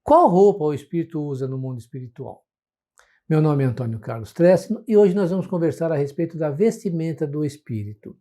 Qual roupa o espírito usa no mundo espiritual? Meu nome é Antônio Carlos Tressino e hoje nós vamos conversar a respeito da vestimenta do espírito.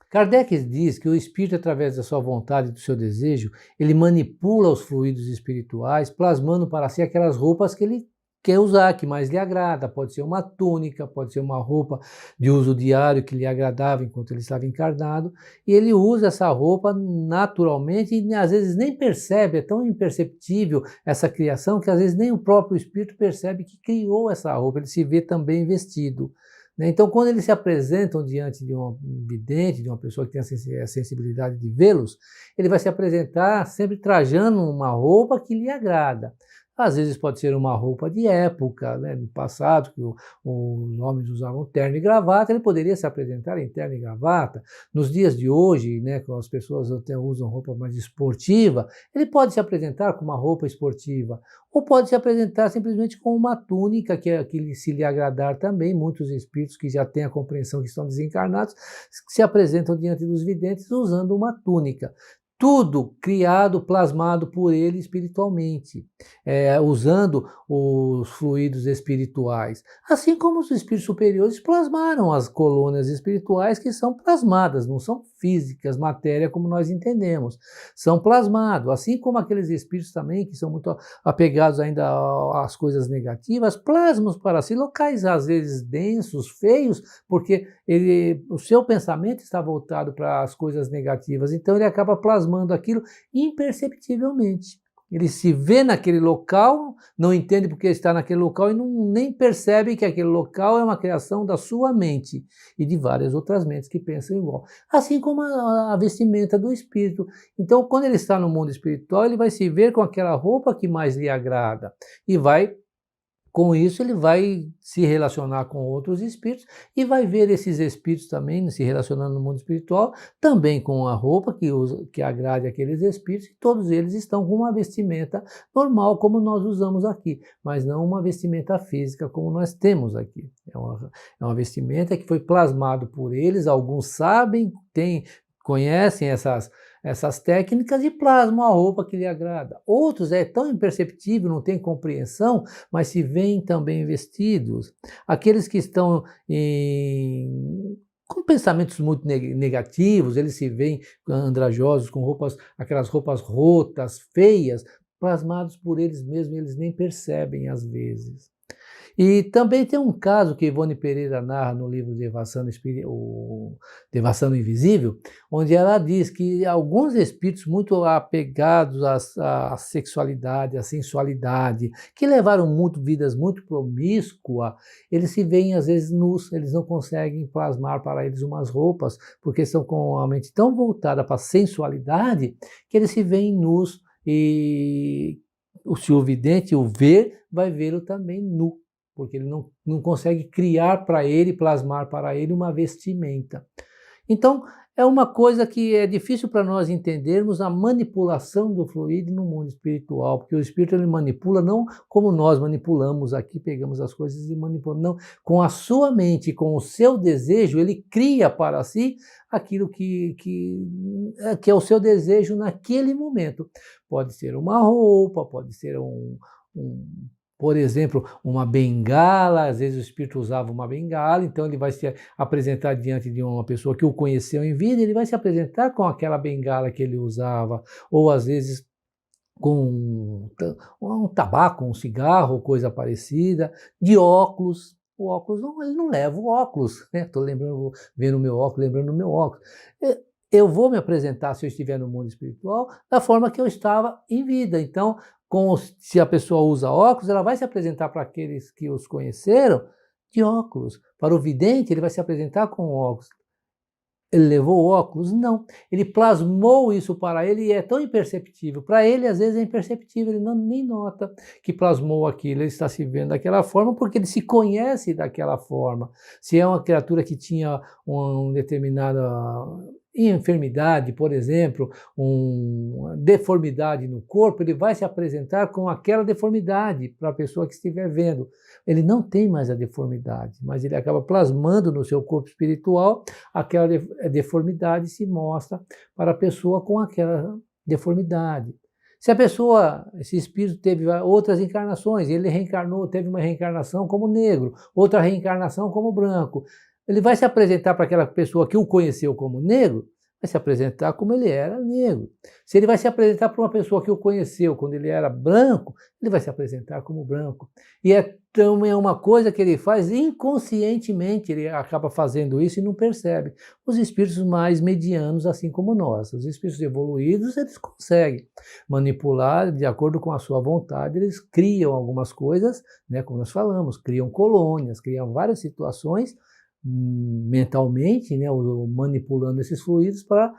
Kardec diz que o espírito, através da sua vontade e do seu desejo, ele manipula os fluidos espirituais, plasmando para si aquelas roupas que ele quer usar, que mais lhe agrada. Pode ser uma túnica, pode ser uma roupa de uso diário que lhe agradava enquanto ele estava encarnado, e ele usa essa roupa naturalmente e às vezes nem percebe, é tão imperceptível essa criação que às vezes nem o próprio espírito percebe que criou essa roupa, ele se vê também vestido. Então, quando eles se apresentam diante de um vidente, de uma pessoa que tem a sensibilidade de vê-los, ele vai se apresentar sempre trajando uma roupa que lhe agrada. Às vezes pode ser uma roupa de época, né? No passado, que os homens usavam terno e gravata, ele poderia se apresentar em terno e gravata. Nos dias de hoje, né, quando as pessoas até usam roupa mais esportiva, ele pode se apresentar com uma roupa esportiva, ou pode se apresentar simplesmente com uma túnica, que se lhe agradar também. Muitos espíritos que já têm a compreensão que estão desencarnados, se apresentam diante dos videntes usando uma túnica. Tudo criado, plasmado por ele espiritualmente, usando os fluidos espirituais. Assim como os espíritos superiores plasmaram as colônias espirituais que são plasmadas, não são físicas, matéria como nós entendemos, são plasmados. Assim como aqueles espíritos também que são muito apegados ainda às coisas negativas, plasmam para si locais às vezes densos, feios, porque o seu pensamento está voltado para as coisas negativas, então ele acaba plasmando aquilo imperceptivelmente. Ele se vê naquele local, não entende porque está naquele local e nem percebe que aquele local é uma criação da sua mente e de várias outras mentes que pensam igual. Assim como a vestimenta do espírito. Então, quando ele está no mundo espiritual, ele vai se ver com aquela roupa que mais lhe agrada e com isso, ele vai se relacionar com outros espíritos e vai ver esses espíritos também se relacionando no mundo espiritual, também com a roupa que agrade aqueles espíritos, e todos eles estão com uma vestimenta normal, como nós usamos aqui, mas não uma vestimenta física como nós temos aqui. É uma vestimenta que foi plasmado por eles, alguns sabem, conhecem essas técnicas e plasmam a roupa que lhe agrada. Outros é tão imperceptível, não tem compreensão, mas se veem também vestidos. Aqueles que estão com pensamentos muito negativos, eles se veem andrajosos, com aquelas roupas rotas, feias, plasmados por eles mesmos, e eles nem percebem às vezes. E também tem um caso que Ivone Pereira narra no livro Devassando o Invisível, onde ela diz que alguns espíritos muito apegados à sexualidade, à sensualidade, que levaram vidas muito promíscuas, eles se veem às vezes nus, eles não conseguem plasmar para eles umas roupas, porque estão com a mente tão voltada para a sensualidade, que eles se veem nus e se o vidente o ver, vai vê-lo também nu, porque ele não consegue criar para ele, plasmar para ele uma vestimenta. Então, é uma coisa que é difícil para nós entendermos a manipulação do fluido no mundo espiritual, porque o espírito ele manipula não como nós manipulamos aqui, pegamos as coisas e manipulamos, não. Com a sua mente, com o seu desejo, ele cria para si aquilo que é o seu desejo naquele momento. Pode ser uma roupa, pode ser por exemplo, uma bengala. Às vezes o espírito usava uma bengala, então ele vai se apresentar diante de uma pessoa que o conheceu em vida, ele vai se apresentar com aquela bengala que ele usava, ou às vezes com um tabaco, um cigarro, coisa parecida, de óculos. O óculos, ele não leva o óculos, né? Estou vendo o meu óculos, lembrando do meu óculos. Eu vou me apresentar, se eu estiver no mundo espiritual, da forma que eu estava em vida. Então, se a pessoa usa óculos, ela vai se apresentar para aqueles que os conheceram de óculos. Para o vidente, ele vai se apresentar com óculos. Ele levou óculos? Não. Ele plasmou isso para ele e é tão imperceptível. Para ele, às vezes, é imperceptível, ele nem nota que plasmou aquilo, ele está se vendo daquela forma porque ele se conhece daquela forma. Se é uma criatura que tinha uma determinada enfermidade, por exemplo, uma deformidade no corpo, ele vai se apresentar com aquela deformidade para a pessoa que estiver vendo. Ele não tem mais a deformidade, mas ele acaba plasmando no seu corpo espiritual aquela deformidade, se mostra para a pessoa com aquela deformidade. Se a pessoa, esse espírito teve outras encarnações, ele reencarnou, teve uma reencarnação como negro, outra reencarnação como branco, ele vai se apresentar para aquela pessoa que o conheceu como negro, vai se apresentar como ele era negro. Se ele vai se apresentar para uma pessoa que o conheceu quando ele era branco, ele vai se apresentar como branco. E também é uma coisa que ele faz inconscientemente, ele acaba fazendo isso e não percebe. Os espíritos mais medianos, assim como nós, os espíritos evoluídos, eles conseguem manipular de acordo com a sua vontade, eles criam algumas coisas, né, como nós falamos, criam colônias, criam várias situações, mentalmente, né, manipulando esses fluidos para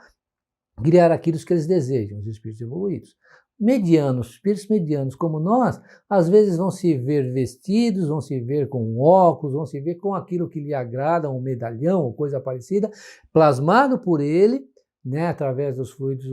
criar aquilo que eles desejam, os espíritos evoluídos. Medianos, espíritos medianos como nós, às vezes vão se ver vestidos, vão se ver com óculos, vão se ver com aquilo que lhe agrada, um medalhão ou coisa parecida, plasmado por ele, né, através dos fluidos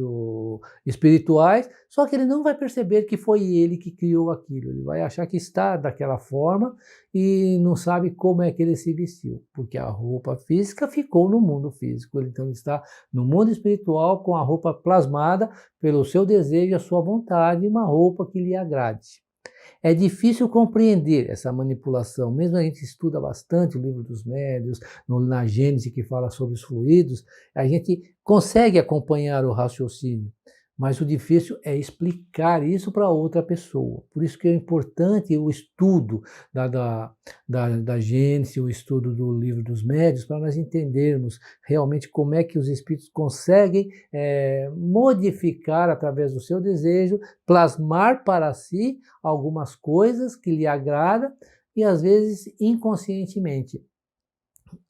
espirituais, só que ele não vai perceber que foi ele que criou aquilo, ele vai achar que está daquela forma e não sabe como é que ele se vestiu, porque a roupa física ficou no mundo físico, então ele está no mundo espiritual com a roupa plasmada pelo seu desejo, a sua vontade, uma roupa que lhe agrade. É difícil compreender essa manipulação, mesmo a gente estuda bastante o livro dos médiuns, na Gênese que fala sobre os fluidos, a gente consegue acompanhar o raciocínio, mas o difícil é explicar isso para outra pessoa. Por isso que é importante o estudo da Gênese, o estudo do livro dos médiuns, para nós entendermos realmente como é que os espíritos conseguem modificar através do seu desejo, plasmar para si algumas coisas que lhe agradam e às vezes inconscientemente.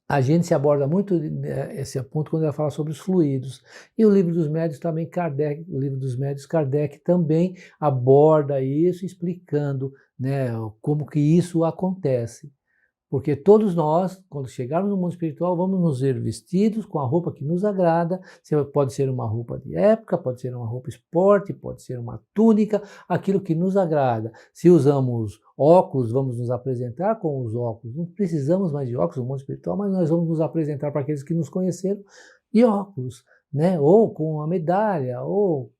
A gente se aborda muito esse ponto quando ela fala sobre os fluidos. E o livro dos médiuns também, o livro dos médiuns, Kardec também aborda isso, explicando, né, como que isso acontece. Porque todos nós, quando chegarmos no mundo espiritual, vamos nos ver vestidos com a roupa que nos agrada. Pode ser uma roupa de época, pode ser uma roupa esporte, pode ser uma túnica, aquilo que nos agrada. Se usamos óculos, vamos nos apresentar com os óculos. Não precisamos mais de óculos no mundo espiritual, mas nós vamos nos apresentar para aqueles que nos conheceram de óculos, né? Ou com a medalha, ou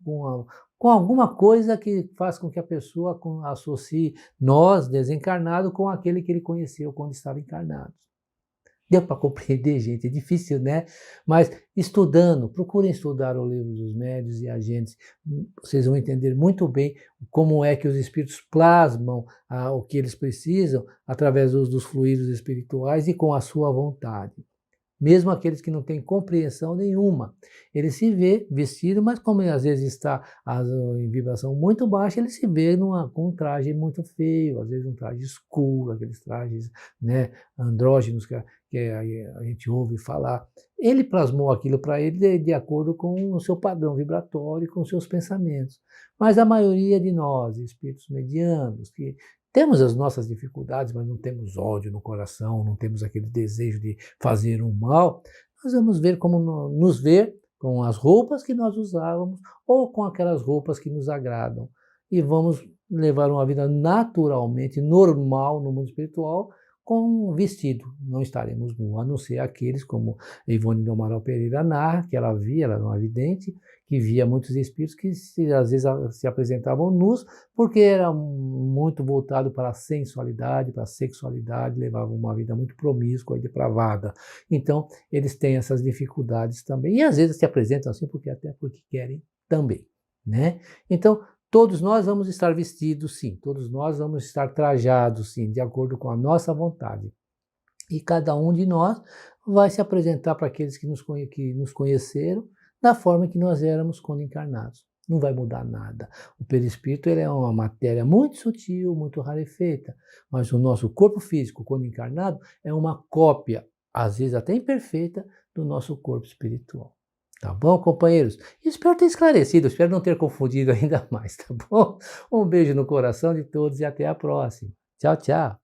com alguma coisa que faz com que a pessoa associe nós, desencarnado, com aquele que ele conheceu quando estava encarnado. Deu para compreender, gente? É difícil, né? Mas estudando, procurem estudar o livro dos médiuns e agentes, vocês vão entender muito bem como é que os espíritos plasmam o que eles precisam através dos fluidos espirituais e com a sua vontade. Mesmo aqueles que não têm compreensão nenhuma. Ele se vê vestido, mas como ele às vezes está em vibração muito baixa, ele se vê com um traje muito feio, às vezes um traje escuro, aqueles trajes, né, andrógenos que a gente ouve falar. Ele plasmou aquilo para ele de acordo com o seu padrão vibratório e com os seus pensamentos. Mas a maioria de nós, espíritos medianos, que temos as nossas dificuldades, mas não temos ódio no coração, não temos aquele desejo de fazer um mal, nós vamos ver como nos ver com as roupas que nós usávamos ou com aquelas roupas que nos agradam. E vamos levar uma vida naturalmente normal no mundo espiritual com vestido. Não estaremos nus, a não ser aqueles como Ivone do Amaral Pereira narra, que ela via, ela era uma vidente, que via muitos espíritos que às vezes se apresentavam nus, porque era muito voltado para a sensualidade, para a sexualidade, levavam uma vida muito promíscua e depravada. Então, eles têm essas dificuldades também, e às vezes se apresentam assim até porque querem também, né? Então, todos nós vamos estar vestidos, sim, todos nós vamos estar trajados, sim, de acordo com a nossa vontade. E cada um de nós vai se apresentar para aqueles que nos conheceram da forma que nós éramos quando encarnados. Não vai mudar nada. O perispírito ele é uma matéria muito sutil, muito rarefeita, mas o nosso corpo físico, quando encarnado, é uma cópia, às vezes até imperfeita, do nosso corpo espiritual. Tá bom, companheiros? Espero ter esclarecido, espero não ter confundido ainda mais, tá bom? Um beijo no coração de todos e até a próxima. Tchau, tchau.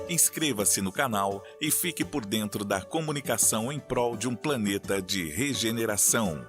Inscreva-se no canal e fique por dentro da comunicação em prol de um planeta de regeneração.